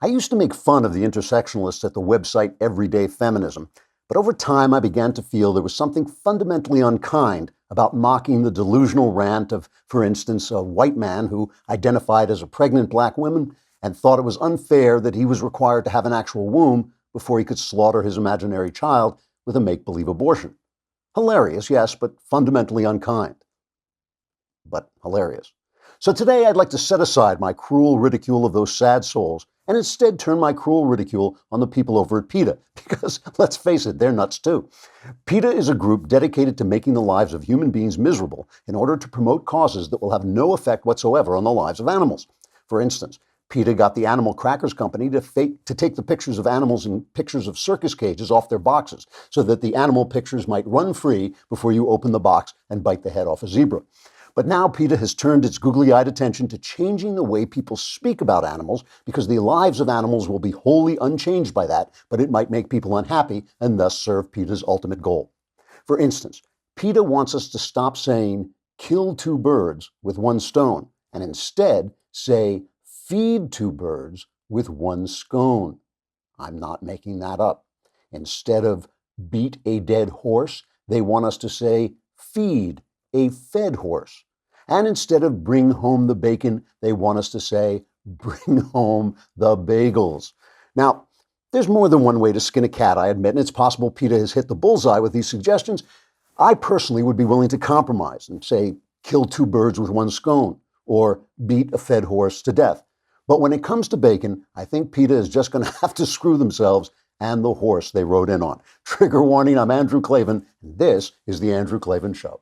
I used to make fun of the intersectionalists at the website Everyday Feminism, but over time I began to feel there was something fundamentally unkind about mocking the delusional rant of, for instance, a white man who identified as a pregnant black woman and thought it was unfair that he was required to have an actual womb before he could slaughter his imaginary child with a make-believe abortion. Hilarious, yes, but fundamentally unkind. But hilarious. So today I'd like to set aside my cruel ridicule of those sad souls and instead turn my cruel ridicule on the people over at PETA, because let's face it, they're nuts too. PETA is a group dedicated to making the lives of human beings miserable in order to promote causes that will have no effect whatsoever on the lives of animals. For instance, PETA got the Animal Crackers Company to take the pictures of animals in pictures of circus cages off their boxes so that the animal pictures might run free before you open the box and bite the head off a zebra. But now PETA has turned its googly-eyed attention to changing the way people speak about animals because the lives of animals will be wholly unchanged by that, but it might make people unhappy and thus serve PETA's ultimate goal. For instance, PETA wants us to stop saying, kill two birds with one stone, and instead say, feed two birds with one scone. I'm not making that up. Instead of beat a dead horse, they want us to say, feed a fed horse. And instead of bring home the bacon, they want us to say, bring home the bagels. Now, there's more than one way to skin a cat, I admit, and it's possible PETA has hit the bullseye with these suggestions. I personally would be willing to compromise and say, kill two birds with one scone, or beat a fed horse to death. But when it comes to bacon, I think PETA is just going to have to screw themselves and the horse they rode in on. Trigger warning, I'm Andrew Klavan, and this is The Andrew Klavan Show.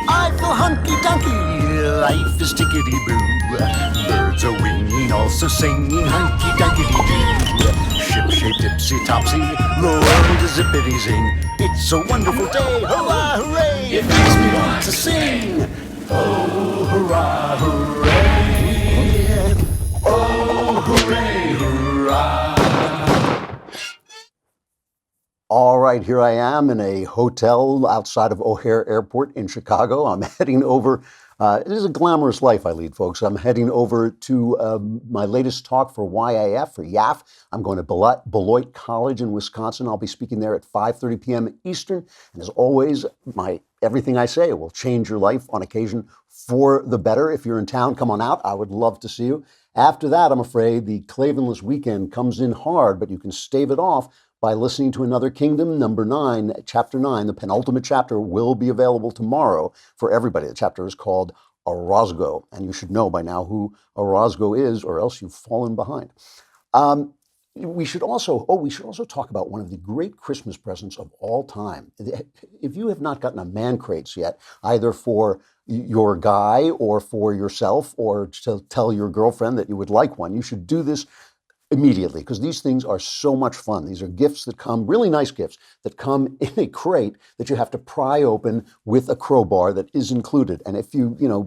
I feel hunky-dunky, life is tickety-boo. Birds are winging, also singing hunky-dunky-doo. Ship-shaped, ipsy-topsy, the world is zippity-zing. It's a wonderful day, hurrah, hooray! It makes me want to sing. Oh, hurrah, hooray! Oh, hooray, hurrah! All right, here I am in a hotel outside of O'Hare Airport in Chicago. I'm heading over. It is a glamorous life I lead, folks. I'm heading over to my latest talk for YAF, for YAF. I'm going to Beloit College in Wisconsin. I'll be speaking there at 5:30 p.m. Eastern. And as always, everything I say will change your life on occasion for the better. If you're in town, come on out. I would love to see you. After that, I'm afraid the Klavanless weekend comes in hard, but you can stave it off by listening to Another Kingdom, number 9, chapter 9. The penultimate chapter will be available tomorrow for everybody. The chapter is called Orozco, and you should know by now who Orozco is, or else you've fallen behind. We should also talk about one of the great Christmas presents of all time. If you have not gotten a man crates yet, either for your guy or for yourself, or to tell your girlfriend that you would like one, you should do this immediately, because these things are so much fun. These are gifts that come, really nice gifts, that come in a crate that you have to pry open with a crowbar that is included. And if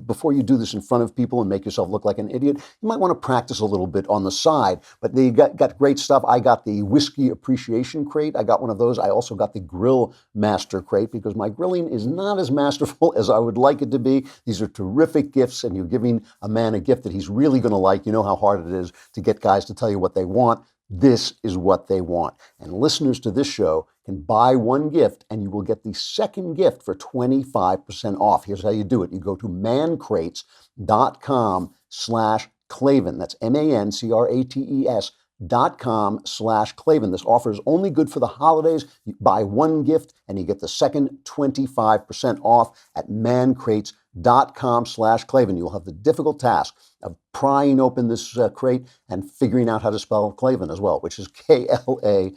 before you do this in front of people and make yourself look like an idiot, you might want to practice a little bit on the side. But they got great stuff. I got the Whiskey Appreciation Crate. I got one of those. I also got the Grill Master Crate, because my grilling is not as masterful as I would like it to be. These are terrific gifts, and you're giving a man a gift that he's really going to like. You know how hard it is to get guys to tell you what they want. This is what they want. And listeners to this show can buy one gift and you will get the second gift for 25% off. Here's how you do it. You go to mancrates.com/Klavan. That's mancrates.com/Klavan. This offer is only good for the holidays. You buy one gift and you get the second 25% off at mancrates.com/Klavan. You'll have the difficult task of prying open this crate and figuring out how to spell Klavan as well, which is Klavan.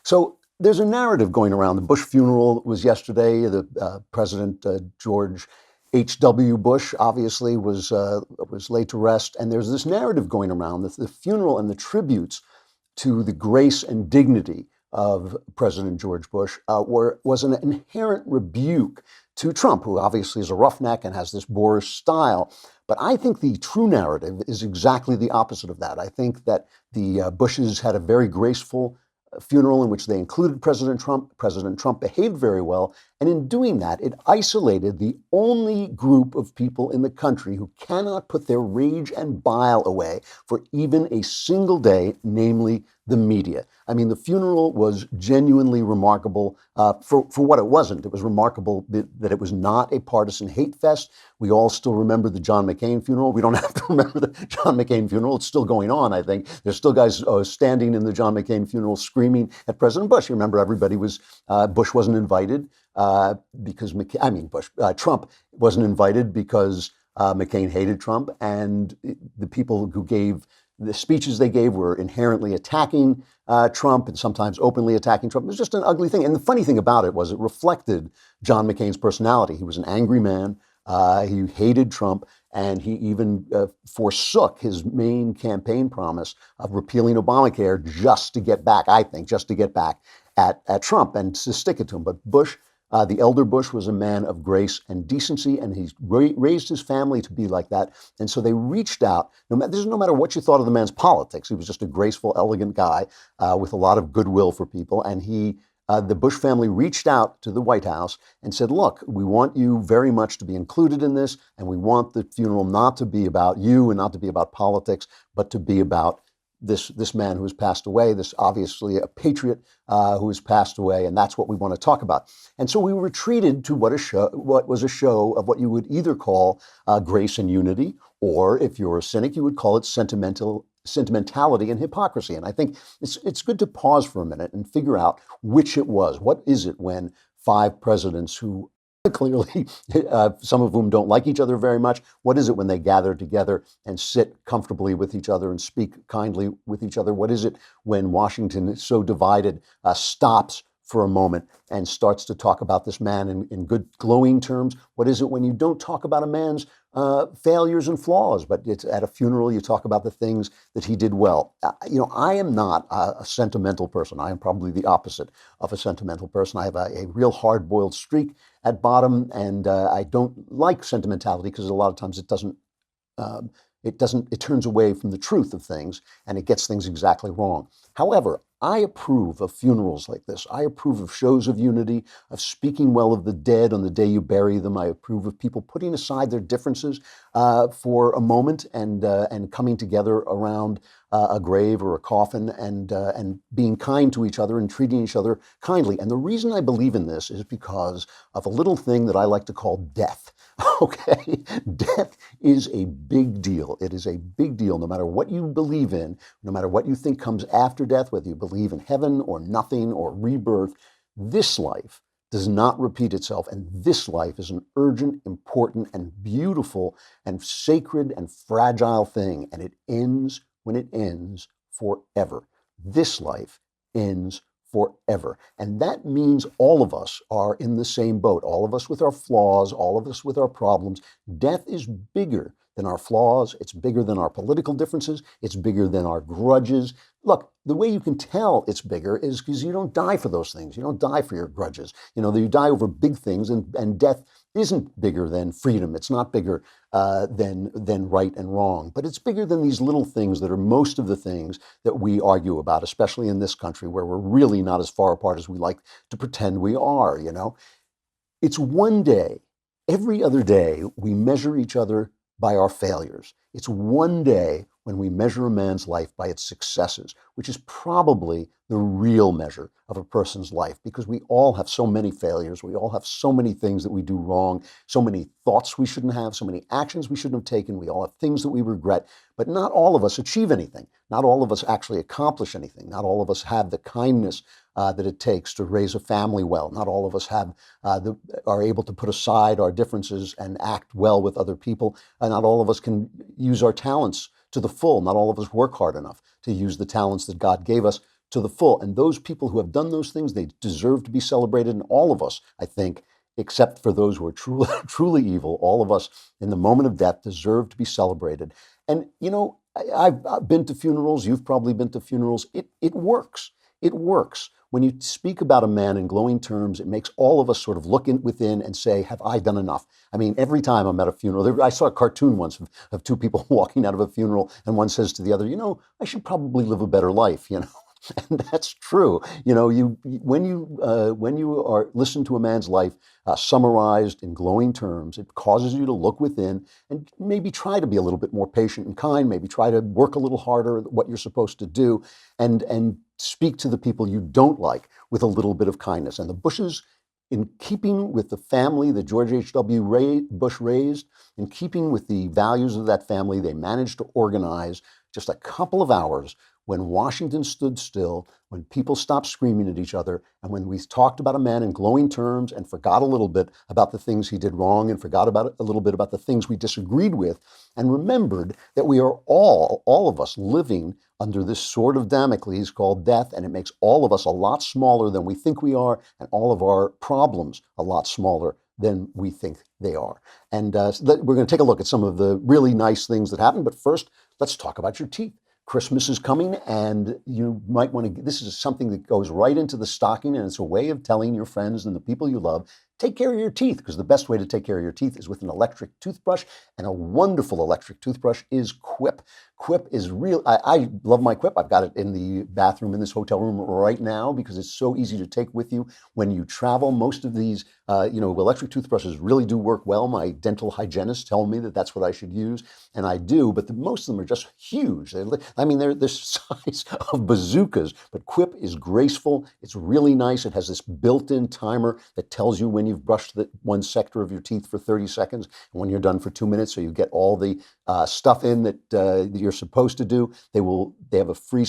So there's a narrative going around. The Bush funeral was yesterday. The President George H.W. Bush obviously was laid to rest. And there's this narrative going around that the funeral and the tributes to the grace and dignity of President George Bush was an inherent rebuke to Trump, who obviously is a roughneck and has this boorish style. But I think the true narrative is exactly the opposite of that. I think that the Bushes had a very graceful funeral in which they included President Trump. President Trump behaved very well, And in doing that, it isolated the only group of people in the country who cannot put their rage and bile away for even a single day, namely the media. I mean, the funeral was genuinely remarkable for what it wasn't. It was remarkable that it was not a partisan hate fest. We all still remember the John McCain funeral. We don't have to remember the John McCain funeral. It's still going on, I think. There's still guys standing in the John McCain funeral screaming at President Bush. You remember everybody was, Bush wasn't invited because, Trump wasn't invited because McCain hated Trump. And the people who gave the speeches they gave were inherently attacking Trump and sometimes openly attacking Trump. It was just an ugly thing. And the funny thing about it was it reflected John McCain's personality. He was an angry man. He hated Trump, and he even forsook his main campaign promise of repealing Obamacare just to get back, I think, just to get back at Trump and to stick it to him. But Bush, the elder Bush, was a man of grace and decency, and he raised his family to be like that. And so they reached out. No matter what you thought of the man's politics, he was just a graceful, elegant guy with a lot of goodwill for people. And the Bush family reached out to the White House and said, look, we want you very much to be included in this, and we want the funeral not to be about you and not to be about politics, but to be about this man who has passed away, this obviously a patriot who has passed away, and that's what we want to talk about. And so we retreated to what was a show of what you would either call grace and unity, or if you're a cynic, you would call it sentimentality and hypocrisy. And I think it's good to pause for a minute and figure out which it was. What is it when five presidents who clearly, some of whom don't like each other very much, what is it when they gather together and sit comfortably with each other and speak kindly with each other? What is it when Washington is so divided, stops for a moment and starts to talk about this man in good, glowing terms? What is it when you don't talk about a man's failures and flaws, but it's at a funeral you talk about the things that he did well? I am not a sentimental person. I am probably the opposite of a sentimental person. I have a real hard-boiled streak at bottom, and I don't like sentimentality because a lot of times it turns away from the truth of things and it gets things exactly wrong. However, I approve of funerals like this. I approve of shows of unity, of speaking well of the dead on the day you bury them. I approve of people putting aside their differences for a moment and coming together around a grave or a coffin and being kind to each other and treating each other kindly. And the reason I believe in this is because of a little thing that I like to call death. Okay, death is a big deal. It is a big deal no matter what you believe in, no matter what you think comes after death, whether you believe in heaven or nothing or rebirth. This life does not repeat itself, and this life is an urgent, important, and beautiful and sacred and fragile thing, and it ends when it ends forever. This life ends forever. And that means all of us are in the same boat, all of us with our flaws, all of us with our problems. Death is bigger than our flaws. It's bigger than our political differences. It's bigger than our grudges. Look, the way you can tell it's bigger is because you don't die for those things. You don't die for your grudges. You die over big things, and death isn't bigger than freedom. It's not bigger than right and wrong, but it's bigger than these little things that are most of the things that we argue about, especially in this country where we're really not as far apart as we like to pretend we are. It's one day. Every other day, we measure each other by our failures. It's one day when we measure a man's life by its successes, which is probably the real measure of a person's life, because we all have so many failures. We all have so many things that we do wrong, so many thoughts we shouldn't have, so many actions we shouldn't have taken. We all have things that we regret, but not all of us achieve anything. Not all of us actually accomplish anything. Not all of us have the kindness that it takes to raise a family well. Not all of us are able to put aside our differences and act well with other people. Not all of us can use our talents to the full. Not all of us work hard enough to use the talents that God gave us to the full. And those people who have done those things, they deserve to be celebrated. And all of us, I think, except for those who are truly evil, all of us in the moment of death deserve to be celebrated. And, I've been to funerals. You've probably been to funerals. It works. It works. When you speak about a man in glowing terms, it makes all of us sort of look within and say, have I done enough? I mean, every time I'm at a funeral, I saw a cartoon once of two people walking out of a funeral, and one says to the other, I should probably live a better life, And that's true. When you are listen to a man's life summarized in glowing terms, it causes you to look within and maybe try to be a little bit more patient and kind. Maybe try to work a little harder at what you're supposed to do, and speak to the people you don't like with a little bit of kindness. And the Bushes, in keeping with the family that George H.W. Bush raised, in keeping with the values of that family, they managed to organize just a couple of hours when Washington stood still, when people stopped screaming at each other, and when we talked about a man in glowing terms and forgot a little bit about the things he did wrong and forgot about a little bit about the things we disagreed with, and remembered that we are all of us, living under this sword of Damocles called death, and it makes all of us a lot smaller than we think we are, and all of our problems a lot smaller than we think they are. And we're going to take a look at some of the really nice things that happened, but first, let's talk about your teeth. Christmas is coming, and you might want to, this is something that goes right into the stocking, and it's a way of telling your friends and the people you love, take care of your teeth, because the best way to take care of your teeth is with an electric toothbrush, and a wonderful electric toothbrush is Quip. Quip is real. I love my Quip. I've got it in the bathroom in this hotel room right now because it's so easy to take with you when you travel. Most of these, electric toothbrushes really do work well. My dental hygienists tell me that that's what I should use, and I do, but most of them are just huge. They're the size of bazookas, but Quip is graceful. It's really nice. It has this built-in timer that tells you when you've brushed one sector of your teeth for 30 seconds and when you're done for 2 minutes, so you get all the stuff in that you're supposed to do. They have a free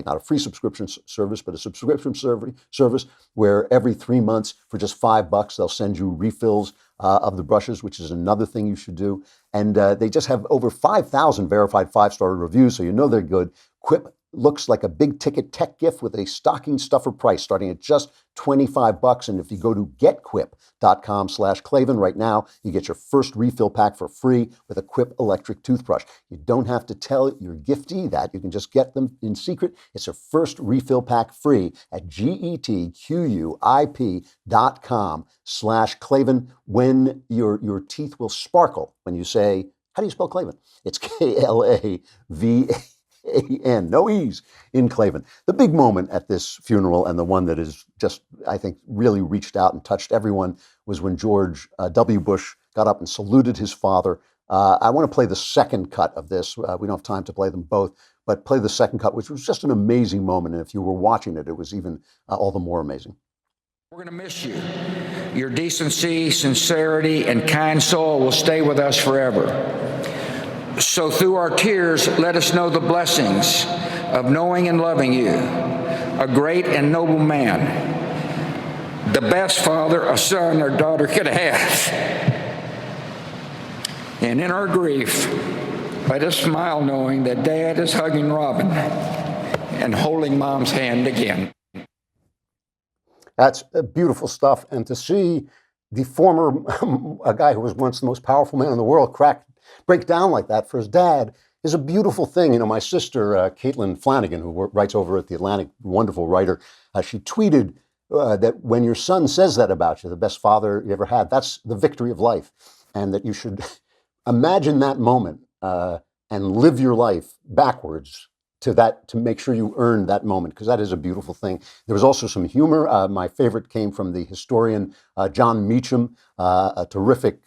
not a free subscription service, but a subscription service where every 3 months for just $5 they'll send you refills of the brushes, which is another thing you should do. And they just have over 5,000 verified 5-star reviews, so you know they're good. Quip looks like a big ticket tech gift with a stocking stuffer price starting at just $25. And if you go to getquip.com/Klavan right now, you get your first refill pack for free with a Quip electric toothbrush. You don't have to tell your giftee that. You can just get them in secret. It's a first refill pack free at getquip.com/Klavan, when your teeth will sparkle when you say, how do you spell Klavan? It's Klavan. No E's in Klavan. The big moment at this funeral, and the one that is just, I think, really reached out and touched everyone, was when George W. Bush got up and saluted his father. I want to play the second cut of this. We don't have time to play them both, but play the second cut, which was just an amazing moment. And if you were watching it, it was even all the more amazing. We're going to miss you. Your decency, sincerity, and kind soul will stay with us forever. So through our tears, let us know the blessings of knowing and loving you, a great and noble man, the best father a son or daughter could have. And in our grief, let us smile knowing that Dad is hugging Robin and holding Mom's hand again. That's beautiful stuff. And to see the a guy who was once the most powerful man in the world, break down like that for his dad is a beautiful thing. My sister, Caitlin Flanagan, who writes over at The Atlantic, wonderful writer, she tweeted that when your son says that about you, the best father you ever had, that's the victory of life. And that you should imagine that moment and live your life backwards to make sure you earn that moment, because that is a beautiful thing. There was also some humor. My favorite came from the historian John Meacham, a terrific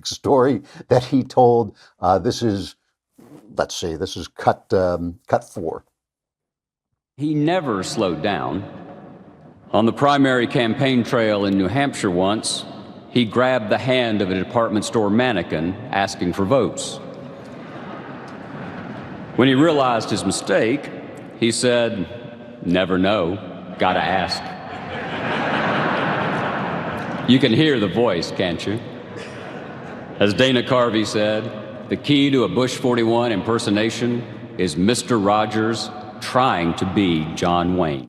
story that he told. This is cut 4. He never slowed down. On the primary campaign trail in New Hampshire once, he grabbed the hand of a department store mannequin asking for votes. When he realized his mistake, he said, "Never know, gotta ask." You can hear the voice, can't you? As Dana Carvey said, the key to a Bush 41 impersonation is Mr. Rogers trying to be John Wayne.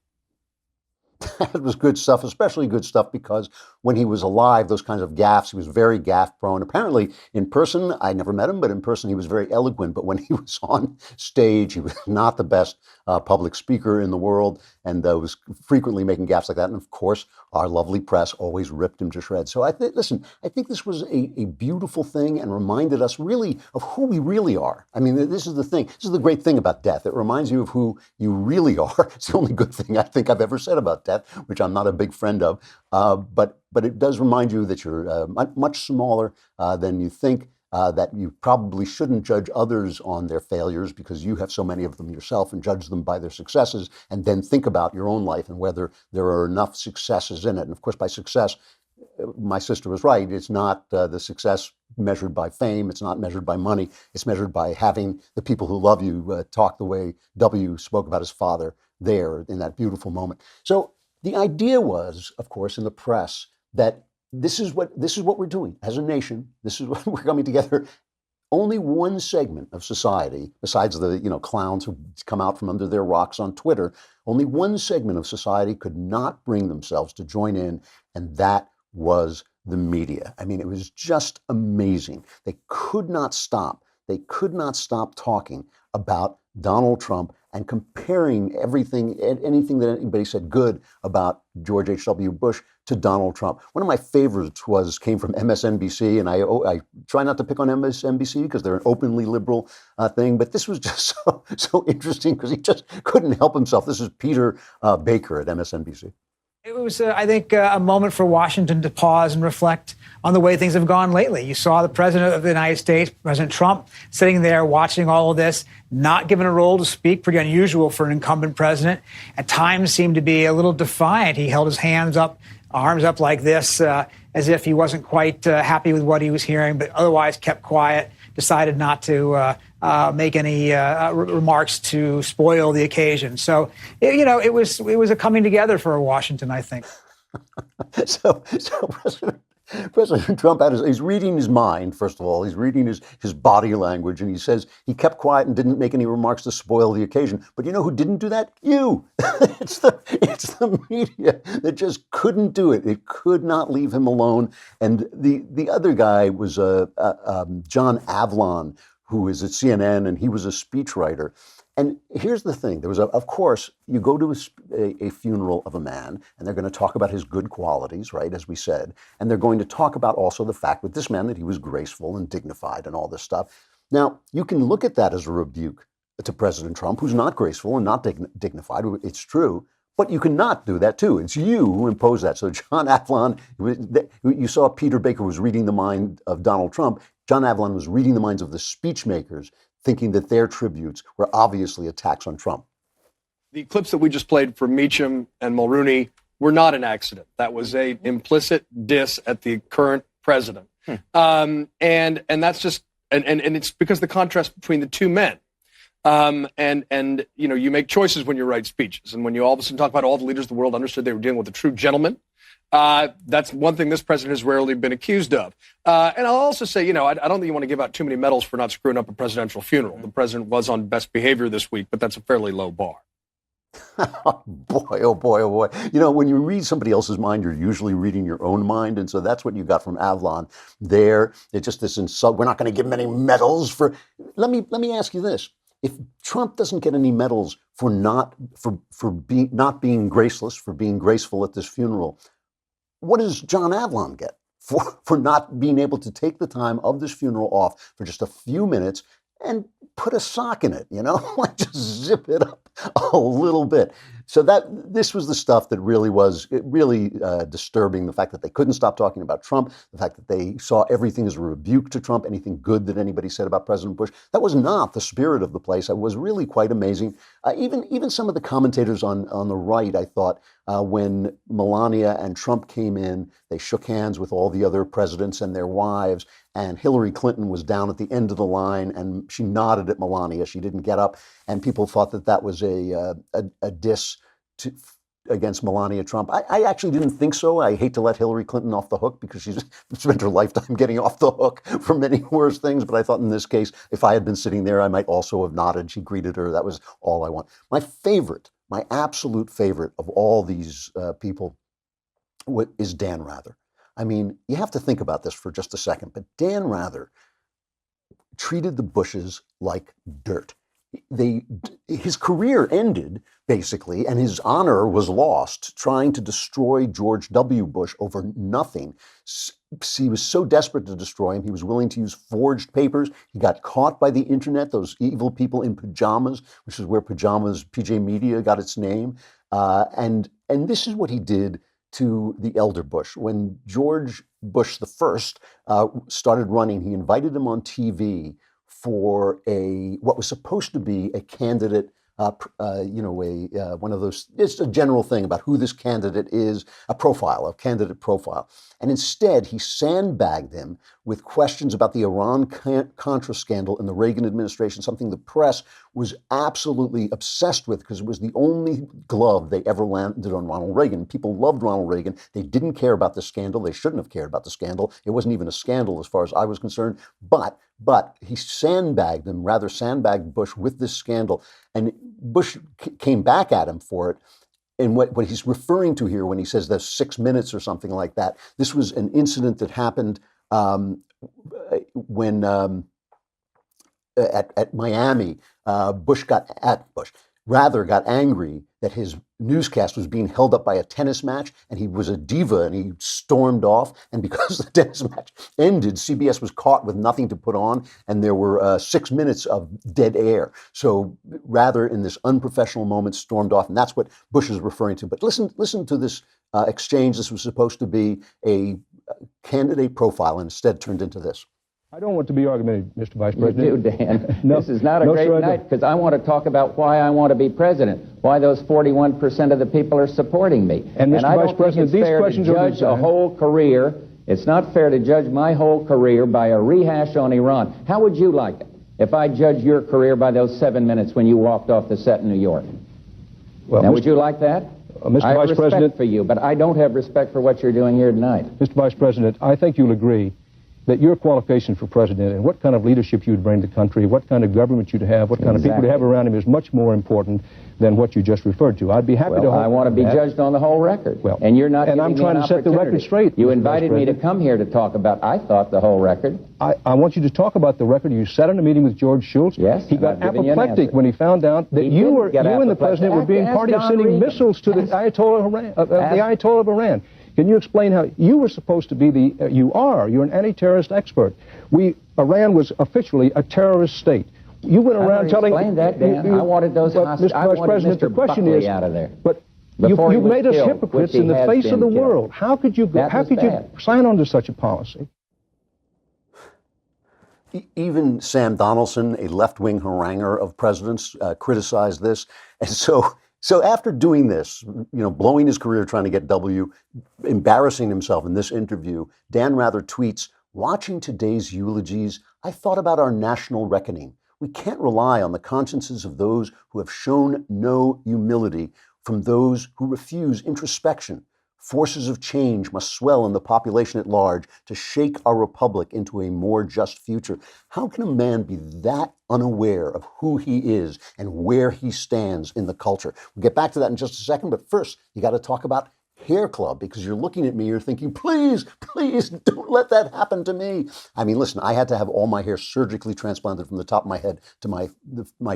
That was good stuff, especially good stuff because when he was alive, those kinds of gaffes, he was very gaffe prone. Apparently, in person, I never met him, but in person, he was very eloquent. But when he was on stage, he was not the best public speaker in the world and was frequently making gaffes like that. And of course, our lovely press always ripped him to shreds. So listen, I think this was a beautiful thing and reminded us really of who we really are. I mean, this is the thing. This is the great thing about death. It reminds you of who you really are. It's the only good thing I think I've ever said about death, which I'm not a big friend of. But it does remind you that you're much smaller than you think, that you probably shouldn't judge others on their failures because you have so many of them yourself, and judge them by their successes, and then think about your own life and whether there are enough successes in it. And of course, by success, my sister was right. It's not the success measured by fame. It's not measured by money. It's measured by having the people who love you talk the way W spoke about his father there in that beautiful moment. So the idea was, of course, in the press that this is what we're doing as a nation. This is what we're coming together. Only one segment of society, besides the clowns who come out from under their rocks on Twitter, only one segment of society could not bring themselves to join in, and that was the media. I mean, it was just amazing. They could not stop. They could not stop talking about Donald Trump and comparing anything that anybody said good about George H.W. Bush to Donald Trump. One of my favorites came from MSNBC, and I try not to pick on MSNBC because they're an openly liberal thing, but this was just so interesting because he just couldn't help himself. This is Peter Baker at MSNBC. It was, I think, a moment for Washington to pause and reflect on the way things have gone lately. You saw the president of the United States, President Trump, sitting there watching all of this, not given a role to speak, pretty unusual for an incumbent president. At times seemed to be a little defiant. He held his arms up like this, as if he wasn't quite happy with what he was hearing, but otherwise kept quiet, decided not to make any remarks to spoil the occasion. So, it was a coming together for Washington, I think. So President Trump he's reading his mind, first of all. He's reading his body language, and he says he kept quiet and didn't make any remarks to spoil the occasion. But you know who didn't do that? You. It's the media that just couldn't do it. It could not leave him alone. And the other guy was John Avlon, who is at CNN, and he was a speechwriter. And here's the thing. There was, of course, you go to a funeral of a man, and they're going to talk about his good qualities, right, as we said. And they're going to talk about also the fact with this man that he was graceful and dignified and all this stuff. Now, you can look at that as a rebuke to President Trump, who's not graceful and not dignified. It's true. But you cannot do that, too. It's you who impose that. So John Avlon, you saw Peter Baker was reading the mind of Donald Trump. John Avlon was reading the minds of the speech makers, thinking that their tributes were obviously attacks on Trump. The clips that we just played from Meacham and Mulrooney were not an accident. That was a implicit diss at the current president. And that's just, and it's because the contrast between the two men. And you make choices when you write speeches. And when you all of a sudden talk about all the leaders of the world understood they were dealing with a true gentleman, that's one thing this president has rarely been accused of. And I'll also say, I don't think you want to give out too many medals for not screwing up a presidential funeral. The president was on best behavior this week, but that's a fairly low bar. Boy, oh boy, oh boy. When you read somebody else's mind, you're usually reading your own mind. And so that's what you got from Avlon there. It's just this insult. We're not going to give him any medals for. Let me ask you this. If Trump doesn't get any medals for not being graceless, for being graceful at this funeral, what does John Avlon get for not being able to take the time of this funeral off for just a few minutes and put a sock in it, like just zip it up a little bit? So this was the stuff that really was disturbing. The fact that they couldn't stop talking about Trump, the fact that they saw everything as a rebuke to Trump, anything good that anybody said about President Bush. That was not the spirit of the place. It was really quite amazing. Even some of the commentators on the right, I thought, when Melania and Trump came in, they shook hands with all the other presidents and their wives, and Hillary Clinton was down at the end of the line, and she nodded at Melania. She didn't get up, and people thought that was a diss against Melania Trump. I actually didn't think so. I hate to let Hillary Clinton off the hook because she's spent her lifetime getting off the hook for many worse things. But I thought in this case, if I had been sitting there, I might also have nodded. She greeted her. That was all I want. My favorite my absolute favorite of all these people is Dan Rather. I mean, you have to think about this for just a second, but Dan Rather treated the Bushes like dirt. His career ended, basically, and his honor was lost trying to destroy George W. Bush over nothing. He was so desperate to destroy him, he was willing to use forged papers. He got caught by the internet, those evil people in pajamas, which is where PJ Media got its name. And this is what he did to the elder Bush. When George Bush the first started running, he invited him on TV for what was supposed to be a candidate, one of those, it's a general thing about who this candidate is, a candidate profile. And instead, he sandbagged him with questions about the Iran-Contra scandal in the Reagan administration, something the press was absolutely obsessed with because it was the only glove they ever landed on Ronald Reagan. People loved Ronald Reagan. They didn't care about the scandal. They shouldn't have cared about the scandal. It wasn't even a scandal as far as I was concerned. But he sandbagged Bush with this scandal. And Bush came back at him for it. And what he's referring to here when he says there's 6 minutes or something like that, this was an incident that happened when at Miami, Rather got angry that his newscast was being held up by a tennis match, and he was a diva, and he stormed off. And because the tennis match ended, CBS was caught with nothing to put on, and there were 6 minutes of dead air. So Rather, in this unprofessional moment, stormed off, and that's what Bush is referring to. But listen to this exchange. This was supposed to be a candidate profile, and instead turned into this. I don't want to be argumentative, Mr. Vice President. You do, Dan. No, this is not a great sir, night because I want to talk about why I want to be president, why those 41% of the people are supporting me. And Mr. I Vice don't President, think it's these fair questions to are judge a whole career. It's not fair to judge my whole career by a rehash on Iran. How would you like it if I judged your career by those 7 minutes when you walked off the set in New York? Well, now, would you like that? Mr. I have Vice respect President, for you, but I don't have respect for what you're doing here tonight. Mr. Vice President, I think you'll agree that your qualification for president and what kind of leadership you'd bring to the country, what kind of government you'd have, what kind of people to have around him is much more important than what you just referred to. I'd be happy to. I want to be judged on the whole record. Well, and you're not. And I'm trying to set the record straight. You invited me to come here to talk about, I thought, the whole record. I want you to talk about the record. You sat in a meeting with George Shultz. Yes. He got apoplectic when he found out that you and the president were being party of sending missiles to the Ayatollah of Iran. Can you explain how you were supposed to be you're an anti-terrorist expert. Iran was officially a terrorist state. You went around telling... Explain that, Dan. I wanted those hostages. Mr. Vice President, the question is... out of there. But you made us hypocrites in the face of the world. How could you sign on to such a policy? Even Sam Donaldson, a left-wing haranguer of presidents, criticized this. And so after doing this, blowing his career trying to get W, embarrassing himself in this interview, Dan Rather tweets, "Watching today's eulogies, I thought about our national reckoning. We can't rely on the consciences of those who have shown no humility from those who refuse introspection. Forces of change must swell in the population at large to shake our republic into a more just future." How can a man be that unaware of who he is and where he stands in the culture? We'll get back to that in just a second, but first, you got to talk about Hair Club, because you're looking at me, you're thinking, please, don't let that happen to me. I mean, listen, I had to have all my hair surgically transplanted from the top of my head to my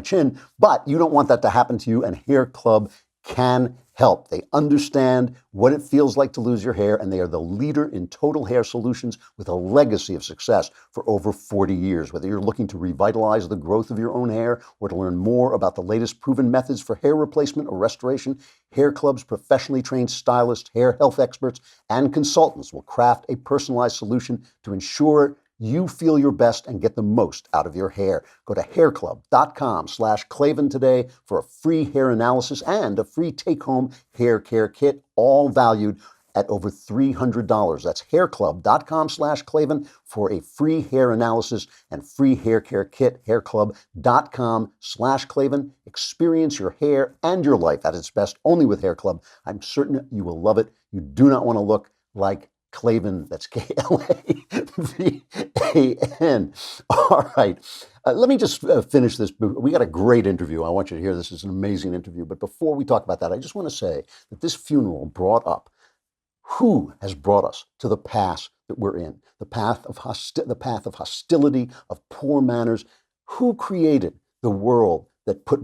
chin, but you don't want that to happen to you, and Hair Club can help. They understand what it feels like to lose your hair, and they are the leader in total hair solutions with a legacy of success for over 40 years. Whether you're looking to revitalize the growth of your own hair or to learn more about the latest proven methods for hair replacement or restoration, Hair Club's professionally trained stylists, hair health experts, and consultants will craft a personalized solution to ensure you feel your best and get the most out of your hair. Go to hairclub.com/Klavan today for a free hair analysis and a free take-home hair care kit, all valued at over $300. That's hairclub.com/Klavan for a free hair analysis and free hair care kit. Hairclub.com/Klavan. Experience your hair and your life at its best only with Hair Club. I'm certain you will love it. You do not want to look like Klavan, that's Klavan. All right. Let me just finish this. We got a great interview. I want you to hear this. It's an amazing interview. But before we talk about that, I just want to say that this funeral brought up who has brought us to the pass that we're in, the path of hostility, of poor manners. Who created the world that put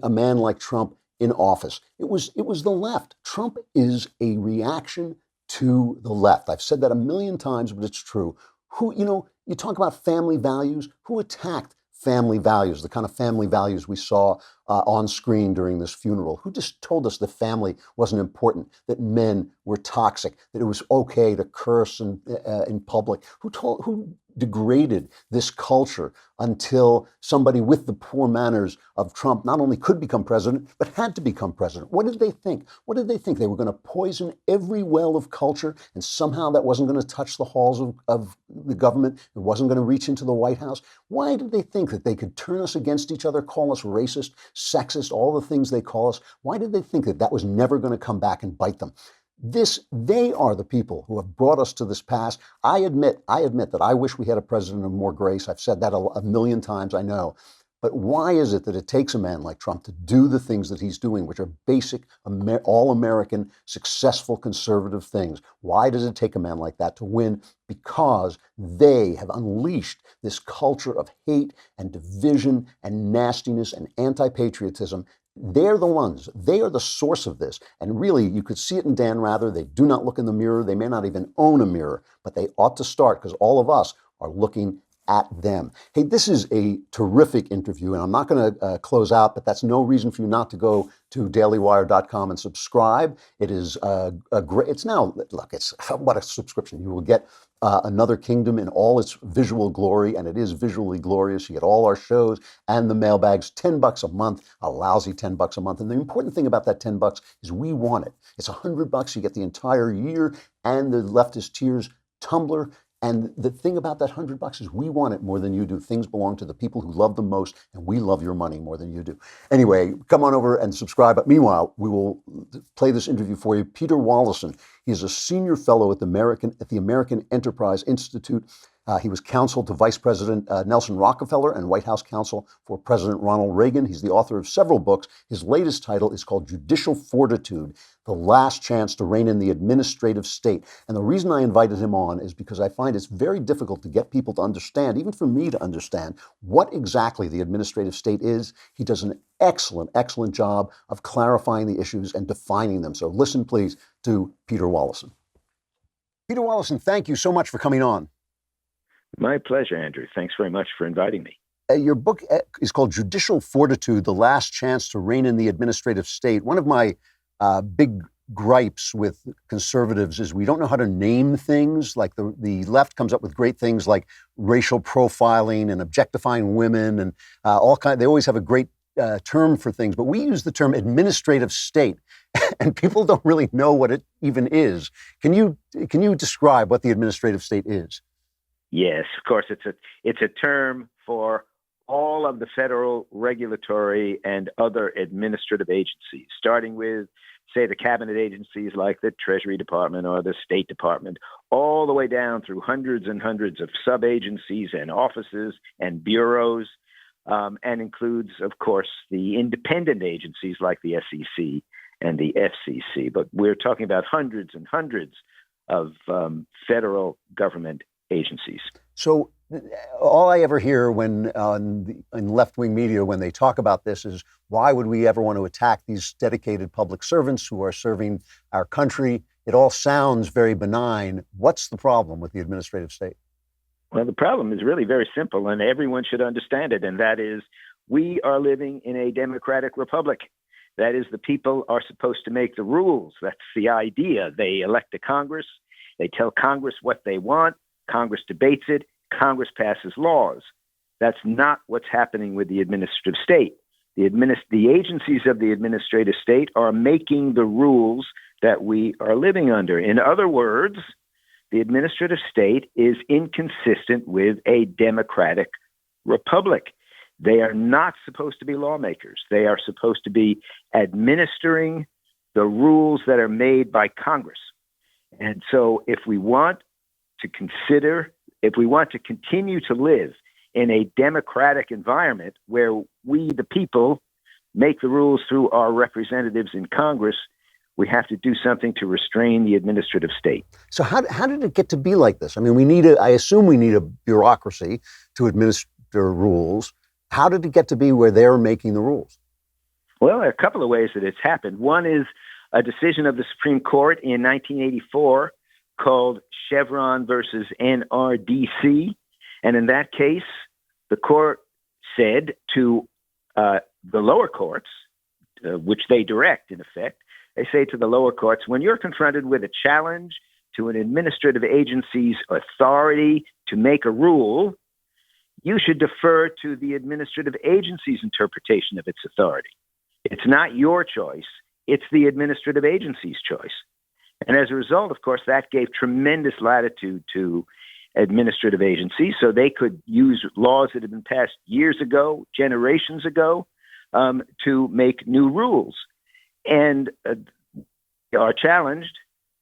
a man like Trump in office? It was the left. Trump is a reaction to the left. I've said that a million times, but it's true. You talk about family values. Who attacked family values, the kind of family values we saw on screen during this funeral? Who just told us that family wasn't important, that men were toxic, that it was okay to curse in public? Who degraded this culture until somebody with the poor manners of Trump not only could become president, but had to become president? What did they think? What did they think? They were going to poison every well of culture, and somehow that wasn't going to touch the halls of the government? It wasn't going to reach into the White House? Why did they think that they could turn us against each other, call us racist, sexist, all the things they call us? Why did they think that that was never going to come back and bite them? They are the people who have brought us to this pass. I admit that I wish we had a president of more grace. I've said that a million times, I know. But why is it that it takes a man like Trump to do the things that he's doing, which are basic, all-American, successful, conservative things? Why does it take a man like that to win? Because they have unleashed this culture of hate and division and nastiness and anti-patriotism. They're the ones. They are the source of this. And really, you could see it in Dan Rather. They do not look in the mirror. They may not even own a mirror, but they ought to start, because all of us are looking at them. Hey, this is a terrific interview, and I'm not going to close out, but that's no reason for you not to go to dailywire.com and subscribe. It is a great, it's now, look, it's what a subscription. You will get Another Kingdom in all its visual glory, and it is visually glorious. You get all our shows and the mailbags, $10 a month, a lousy $10 a month. And the important thing about that $10 is we want it. It's $100. You get the entire year and the Leftist Tears tumbler. And the thing about that $100 is we want it more than you do. Things belong to the people who love them most, and we love your money more than you do. Anyway, come on over and subscribe. But meanwhile, we will play this interview for you. Peter Wallison, he is a senior fellow at the American Enterprise Institute. He was counsel to Vice President Nelson Rockefeller and White House counsel for President Ronald Reagan. He's the author of several books. His latest title is called Judicial Fortitude: The Last Chance to Rein in the Administrative State. And the reason I invited him on is because I find it's very difficult to get people to understand, even for me to understand, what exactly the administrative state is. He does an excellent, excellent job of clarifying the issues and defining them. So listen, please, to Peter Wallison. Peter Wallison, thank you so much for coming on. My pleasure, Andrew. Thanks very much for inviting me. Your book is called Judicial Fortitude: The Last Chance to Rein in the Administrative State. One of my big gripes with conservatives is we don't know how to name things. Like the left comes up with great things like racial profiling and objectifying women and all kinds. They always have a great term for things, but we use the term administrative state, and people don't really know what it even is. Can you describe what the administrative state is? Yes, of course. It's a term for all of the federal regulatory and other administrative agencies, starting with, say, the cabinet agencies like the Treasury Department or the State Department, all the way down through hundreds and hundreds of sub-agencies and offices and bureaus, and includes, of course, the independent agencies like the SEC and the FCC. But we're talking about hundreds and hundreds of federal government agencies. So all I ever hear when in left-wing media when they talk about this is, why would we ever want to attack these dedicated public servants who are serving our country? It all sounds very benign. What's the problem with the administrative state? Well, the problem is really very simple, and everyone should understand it, and that is we are living in a democratic republic. That is, the people are supposed to make the rules. That's the idea. They elect a Congress. They tell Congress what they want. Congress debates it. Congress passes laws. That's not what's happening with the administrative state. The agencies of the administrative state are making the rules that we are living under. In other words, the administrative state is inconsistent with a democratic republic. They are not supposed to be lawmakers. They are supposed to be administering the rules that are made by Congress. And so if we want to continue to live in a democratic environment where we, the people, make the rules through our representatives in Congress, we have to do something to restrain the administrative state. So how did it get to be like this? I mean, I assume we need a bureaucracy to administer rules. How did it get to be where they're making the rules? Well, there are a couple of ways that it's happened. One is a decision of the Supreme Court in 1984 called Chevron versus NRDC. And in that case, the court said to the lower courts, which they direct in effect, they say to the lower courts, when you're confronted with a challenge to an administrative agency's authority to make a rule, you should defer to the administrative agency's interpretation of its authority. It's not your choice. It's the administrative agency's choice. And as a result, of course, that gave tremendous latitude to administrative agencies so they could use laws that had been passed years ago, generations ago, to make new rules. And are challenged.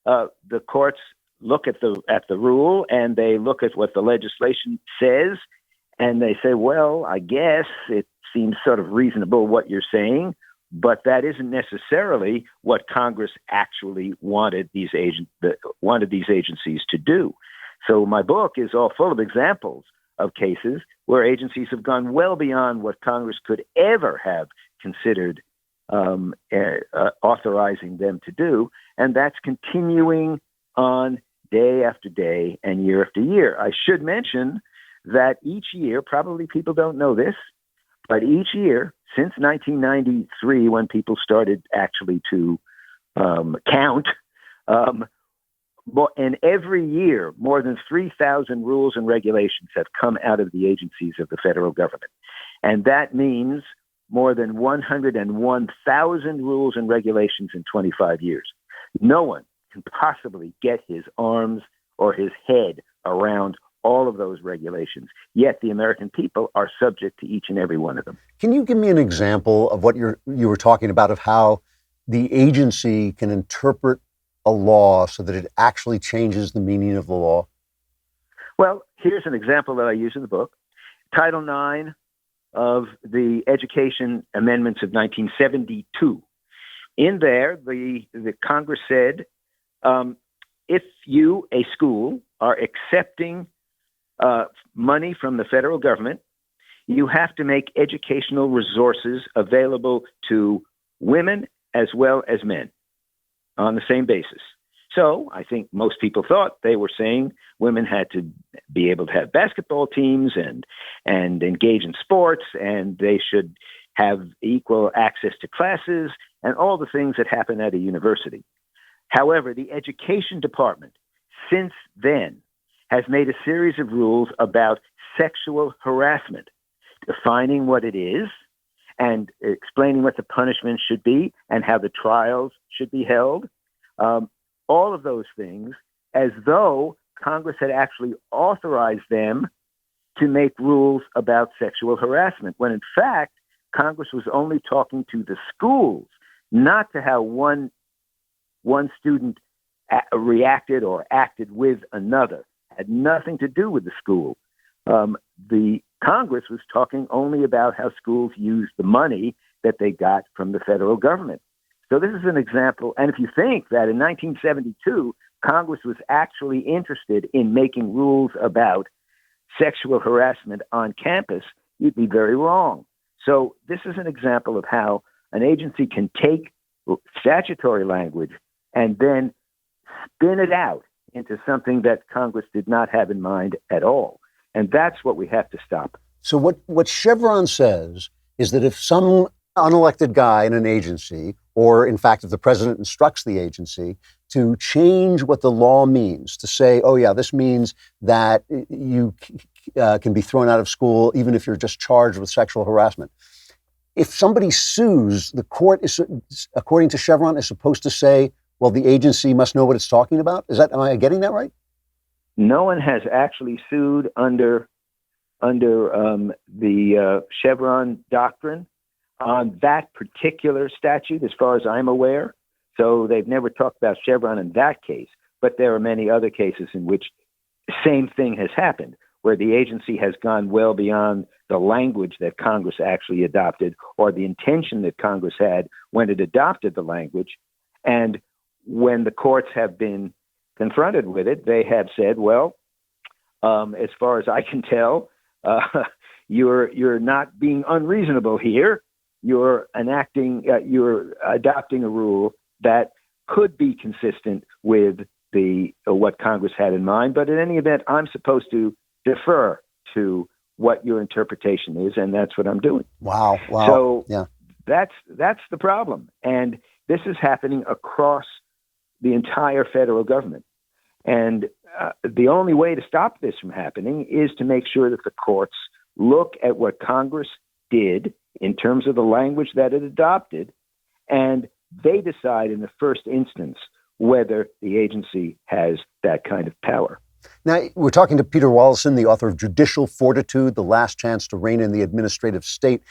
The courts look at the rule and they look at what the legislation says, and they say, "Well, I guess it seems sort of reasonable what you're saying, but that isn't necessarily what Congress actually wanted these agencies to do." So my book is all full of examples of cases where agencies have gone well beyond what Congress could ever have considered authorizing them to do. And that's continuing on day after day and year after year. I should mention that each year, probably people don't know this, but each year since 1993, when people started actually to count, and every year, more than 3,000 rules and regulations have come out of the agencies of the federal government. And that means more than 101,000 rules and regulations in 25 years. No one can possibly get his arms or his head around all of those regulations. Yet the American people are subject to each and every one of them. Can you give me an example of what you were talking about, of how the agency can interpret a law so that it actually changes the meaning of the law? Well, here's an example that I use in the book. Title IX of the Education Amendments of 1972. In there, the Congress said, if you, a school, are accepting money from the federal government, you have to make educational resources available to women as well as men on the same basis. So I think most people thought they were saying women had to be able to have basketball teams and engage in sports, and they should have equal access to classes and all the things that happen at a university. However, the education department since then has made a series of rules about sexual harassment, defining what it is and explaining what the punishment should be and how the trials should be held. All of those things, as though Congress had actually authorized them to make rules about sexual harassment, when in fact, Congress was only talking to the schools, not to how one student reacted or acted with another. Had nothing to do with the school. The Congress was talking only about how schools used the money that they got from the federal government. So this is an example. And if you think that in 1972, Congress was actually interested in making rules about sexual harassment on campus, you'd be very wrong. So this is an example of how an agency can take statutory language and then spin it out into something that Congress did not have in mind at all. And that's what we have to stop. So what Chevron says is that if some unelected guy in an agency, or in fact, if the president instructs the agency to change what the law means, to say, oh yeah, this means that you can be thrown out of school even if you're just charged with sexual harassment. If somebody sues, the court is, according to Chevron, is supposed to say, well, the agency must know what it's talking about. Am I getting that right? No one has actually sued under the Chevron doctrine on that particular statute, as far as I'm aware. So they've never talked about Chevron in that case. but there are many other cases in which the same thing has happened, where the agency has gone well beyond the language that Congress actually adopted or the intention that Congress had when it adopted the language. And when the courts have been confronted with it, they have said, well, as far as I can tell, you're not being unreasonable here. You're adopting a rule that could be consistent with what Congress had in mind. But in any event, I'm supposed to defer to what your interpretation is, and that's what I'm doing. Wow. So yeah, that's the problem. And this is happening across the entire federal government. And the only way to stop this from happening is to make sure that the courts look at what Congress did in terms of the language that it adopted, and they decide in the first instance whether the agency has that kind of power. Now, we're talking to Peter Wallison, the author of Judicial Fortitude, The Last Chance to Reign in the Administrative State.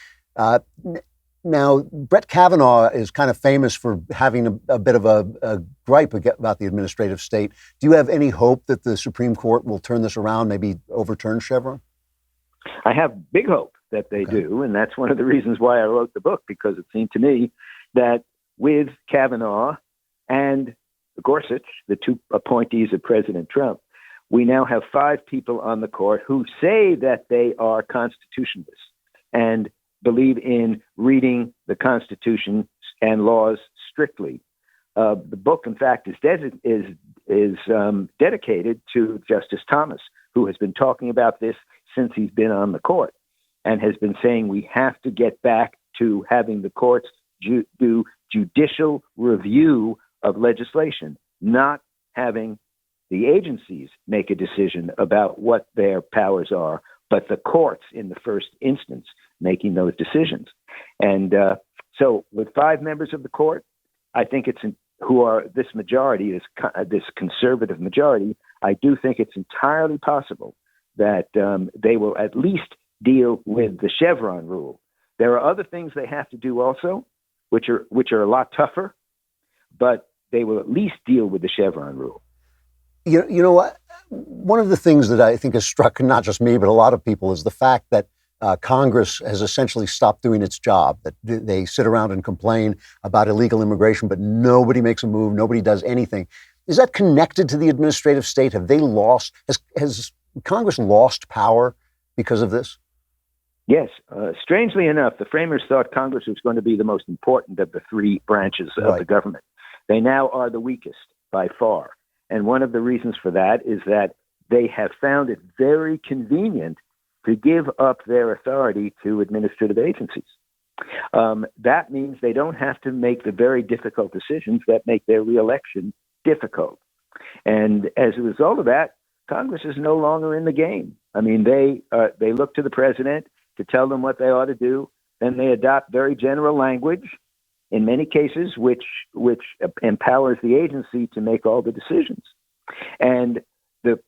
Now, Brett Kavanaugh is kind of famous for having a bit of a gripe about the administrative state. Do you have any hope that the Supreme Court will turn this around, maybe overturn Chevron? I have big hope that they do, and that's one of the reasons why I wrote the book, because it seemed to me that with Kavanaugh and Gorsuch, the two appointees of President Trump, we now have 5 people on the court who say that they are constitutionalists and believe in reading the Constitution and laws strictly. The book, in fact, is dedicated to Justice Thomas, who has been talking about this since he's been on the court and has been saying we have to get back to having the courts do judicial review of legislation, not having the agencies make a decision about what their powers are, but the courts in the first instance making those decisions. And so with 5 members of the court, I think who are this majority, this conservative majority, I do think it's entirely possible that they will at least deal with the Chevron rule. There are other things they have to do also, which are a lot tougher, but they will at least deal with the Chevron rule. You know what? One of the things that I think has struck not just me, but a lot of people is the fact that Congress has essentially stopped doing its job, that they sit around and complain about illegal immigration, but nobody makes a move, nobody does anything. Is that connected to the administrative state? Have they has Congress lost power because of this? Yes. Strangely enough, the framers thought Congress was going to be the most important of the 3 branches of the government. They now are the weakest by far. And one of the reasons for that is that they have found it very convenient to give up their authority to administrative agencies. That means they don't have to make the very difficult decisions that make their reelection difficult. And as a result of that, Congress is no longer in the game. I mean, they look to the president to tell them what they ought to do. Then they adopt very general language, in many cases, which empowers the agency to make all the decisions. And the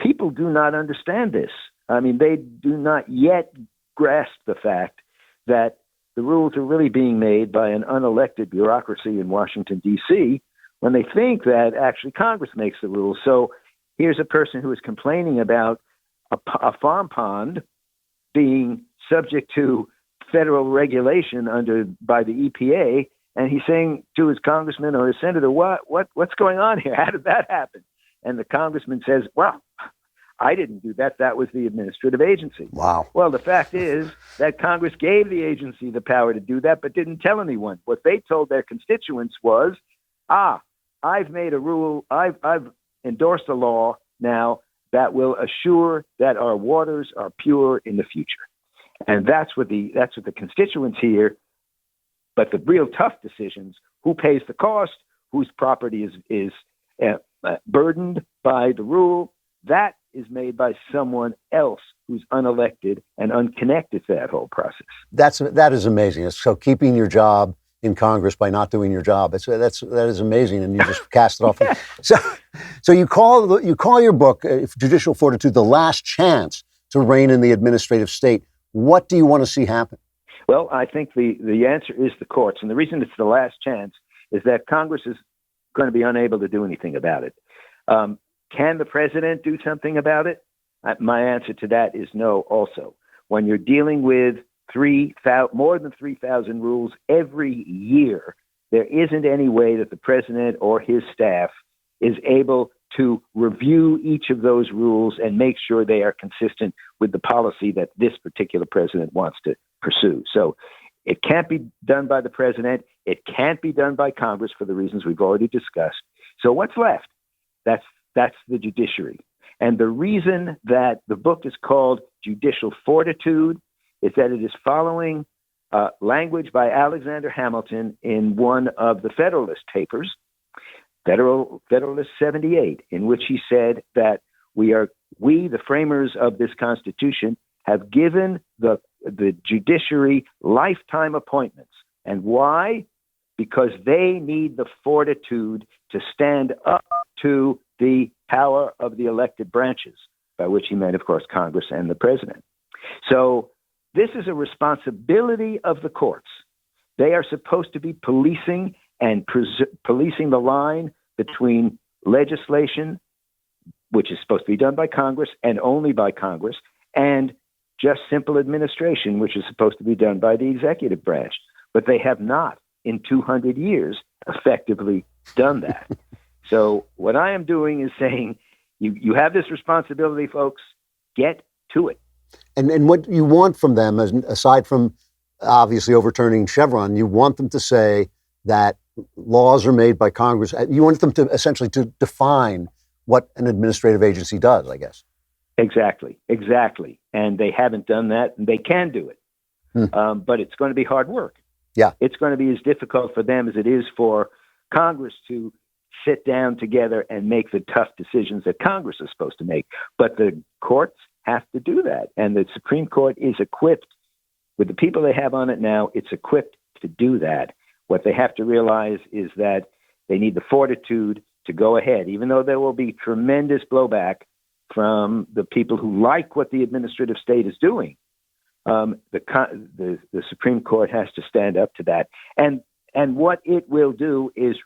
people do not understand this. I mean, they do not yet grasp the fact that the rules are really being made by an unelected bureaucracy in Washington, D.C., when they think that actually Congress makes the rules. So here's a person who is complaining about a farm pond being subject to federal regulation by the EPA, and he's saying to his congressman or his senator, what's going on here? How did that happen? And the congressman says, well, I didn't do that. That was the administrative agency. Wow. Well, the fact is that Congress gave the agency the power to do that, but didn't tell anyone. What they told their constituents was, I've made a rule, I've endorsed a law now that will assure that our waters are pure in the future. And that's what the constituents hear. But the real tough decisions, who pays the cost, whose property is burdened by the rule, that is made by someone else who's unelected and unconnected to that whole process. That is amazing. So keeping your job in Congress by not doing your job, that is amazing, and you just cast it off. So you call your book Judicial Fortitude, The Last Chance to Reign in the Administrative State. What do you want to see happen? Well, I think the answer is the courts. And the reason it's the last chance is that Congress is going to be unable to do anything about it. Can the president do something about it? My answer to that is no also. When you're dealing with more than 3,000 rules every year, there isn't any way that the president or his staff is able to review each of those rules and make sure they are consistent with the policy that this particular president wants to pursue. So it can't be done by the president. It can't be done by Congress for the reasons we've already discussed. So what's left? That's the judiciary. And the reason that the book is called Judicial Fortitude is that it is following language by Alexander Hamilton in one of the Federalist Papers, Federalist 78, in which he said that we, the framers of this Constitution, have given the judiciary lifetime appointments. And why? Because they need the fortitude to stand up to the power of the elected branches, by which he meant, of course, Congress and the president. So this is a responsibility of the courts. They are supposed to be policing the line between legislation, which is supposed to be done by Congress and only by Congress, and just simple administration, which is supposed to be done by the executive branch. But they have not, in 200 years, effectively done that. So what I am doing is saying, you have this responsibility, folks. Get to it. And what you want from them, aside from obviously overturning Chevron, you want them to say that laws are made by Congress. You want them to essentially to define what an administrative agency does, I guess. Exactly. And they haven't done that, and they can do it. But it's going to be hard work. Yeah. It's going to be as difficult for them as it is for Congress to sit down together and make the tough decisions that Congress is supposed to make. But the courts have to do that. And the Supreme Court is equipped, with the people they have on it now, it's equipped to do that. What they have to realize is that they need the fortitude to go ahead, even though there will be tremendous blowback from the people who like what the administrative state is doing. The Supreme Court has to stand up to that. And what it will do is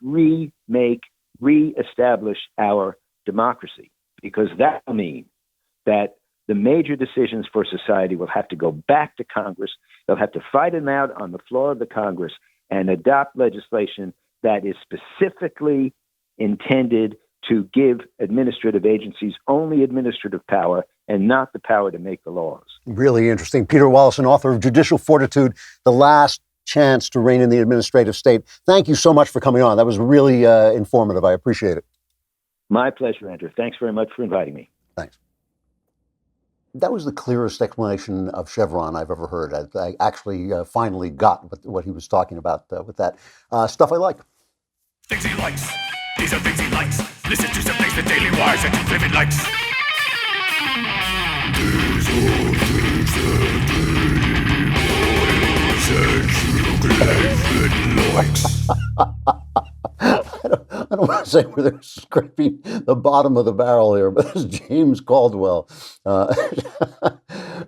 reestablish our democracy, because that will mean that the major decisions for society will have to go back to Congress. They'll have to fight them out on the floor of the Congress and adopt legislation that is specifically intended to give administrative agencies only administrative power and not the power to make the laws. Really interesting. Peter Wallison, author of Judicial Fortitude, The Last Chance to Reign in the Administrative State. Thank you so much for coming on. That was really informative. I appreciate it. My pleasure, Andrew. Thanks very much for inviting me. Thanks. That was the clearest explanation of Chevron I've ever heard. I actually finally got what he was talking about with that stuff I like. Things he likes. These are things he likes. Listen to some things the Daily Wire and Klavan likes. These are things I don't want to say where they're scraping the bottom of the barrel here, but it's James Caldwell.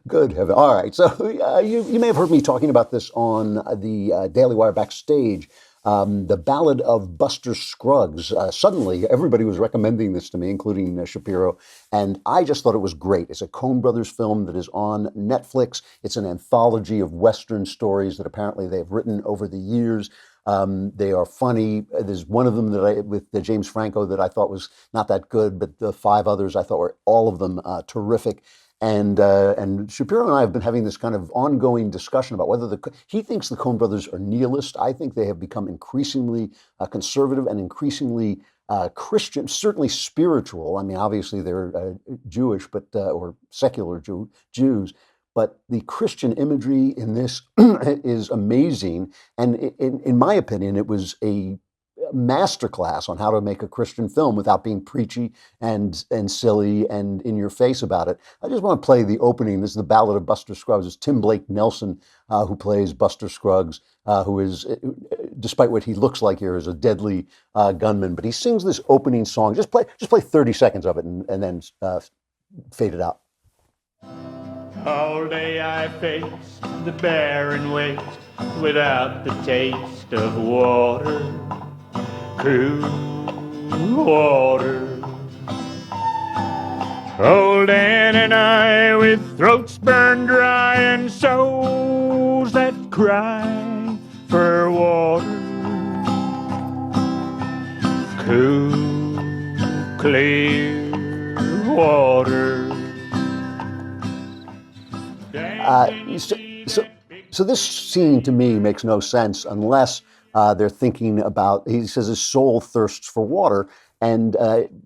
Good heaven. All right. So you may have heard me talking about this on the Daily Wire Backstage. The Ballad of Buster Scruggs. Suddenly, everybody was recommending this to me, including Shapiro, and I just thought it was great. It's a Coen Brothers film that is on Netflix. It's an anthology of Western stories that apparently they've written over the years. They are funny. There's one of them with James Franco that I thought was not that good, but the 5 others I thought were all of them terrific. And Shapiro and I have been having this kind of ongoing discussion about whether he thinks the Coen Brothers are nihilist. I think they have become increasingly conservative and increasingly Christian, certainly spiritual. I mean, obviously they're Jewish, but or secular Jews. But the Christian imagery in this is amazing. And in my opinion, it was a masterclass on how to make a Christian film without being preachy and silly and in your face about it. I just want to play the opening. This is the Ballad of Buster Scruggs. It's Tim Blake Nelson who plays Buster Scruggs, who is, despite what he looks like here, is a deadly gunman. But he sings this opening song. Just play 30 seconds of it and then fade it out. All day I face the barren waste without the taste of water. True water. Old Ann and I, with throats burned dry and souls that cry for water. Cool, clear water. So this scene to me makes no sense unless they're thinking about, he says his soul thirsts for water. And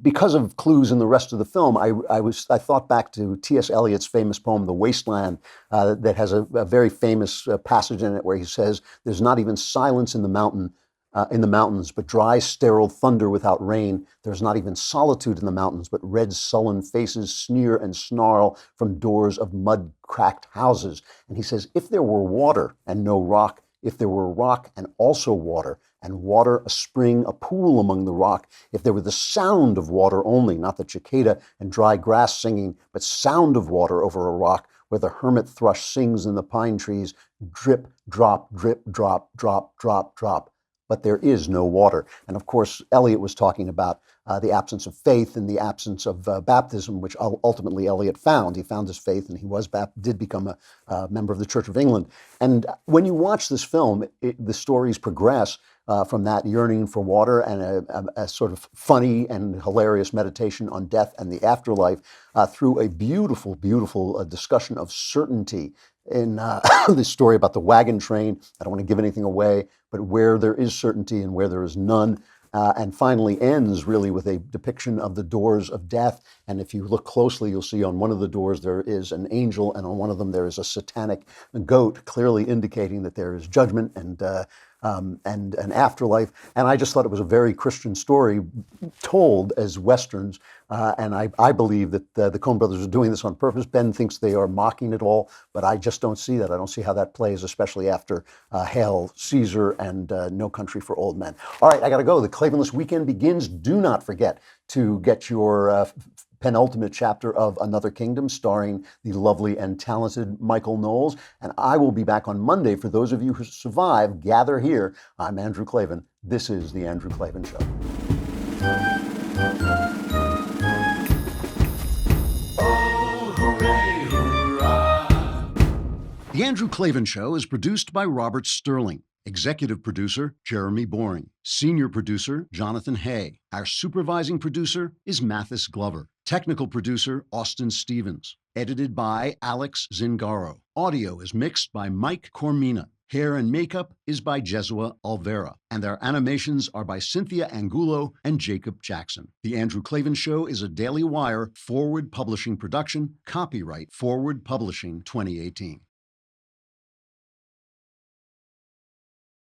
because of clues in the rest of the film, I thought back to T.S. Eliot's famous poem, The Wasteland, that has a very famous passage in it where he says, "There's not even silence in the mountains, but dry, sterile thunder without rain. There's not even solitude in the mountains, but red, sullen faces sneer and snarl from doors of mud-cracked houses." And he says, if there were water and no rock, if there were rock and also water, and water, a spring, a pool among the rock, if there were the sound of water only, not the cicada and dry grass singing, but sound of water over a rock, where the hermit thrush sings in the pine trees, drip, drop, drip, drop, drop, drop, drop. But there is no water. And of course, Eliot was talking about the absence of faith and the absence of baptism, which ultimately Eliot found. He found his faith, and he did become a member of the Church of England. And when you watch this film, the stories progress from that yearning for water and a sort of funny and hilarious meditation on death and the afterlife through a beautiful, beautiful discussion of certainty in this story about the wagon train. I don't want to give anything away, but where there is certainty and where there is none. And finally ends really with a depiction of the doors of death. And if you look closely, you'll see on one of the doors there is an angel, and on one of them there is a satanic goat, clearly indicating that there is judgment and an afterlife. And I just thought it was a very Christian story told as Westerns. And I believe that the Coen brothers are doing this on purpose. Ben thinks they are mocking it all, but I just don't see that. I don't see how that plays, especially after Hail Caesar and No Country for Old Men. All right, I got to go. The Klavanless weekend begins. Do not forget to get your penultimate chapter of Another Kingdom, starring the lovely and talented Michael Knowles. And I will be back on Monday. For those of you who survive, gather here. I'm Andrew Klavan. This is The Andrew Klavan Show. Oh, hooray, hurrah. The Andrew Klavan Show is produced by Robert Sterling. Executive producer, Jeremy Boring. Senior producer, Jonathan Hay. Our supervising producer is Mathis Glover. Technical producer, Austin Stevens. Edited by Alex Zingaro. Audio is mixed by Mike Cormina. Hair and makeup is by Jesua Alvera. And our animations are by Cynthia Angulo and Jacob Jackson. The Andrew Klavan Show is a Daily Wire Forward Publishing production. Copyright Forward Publishing 2018.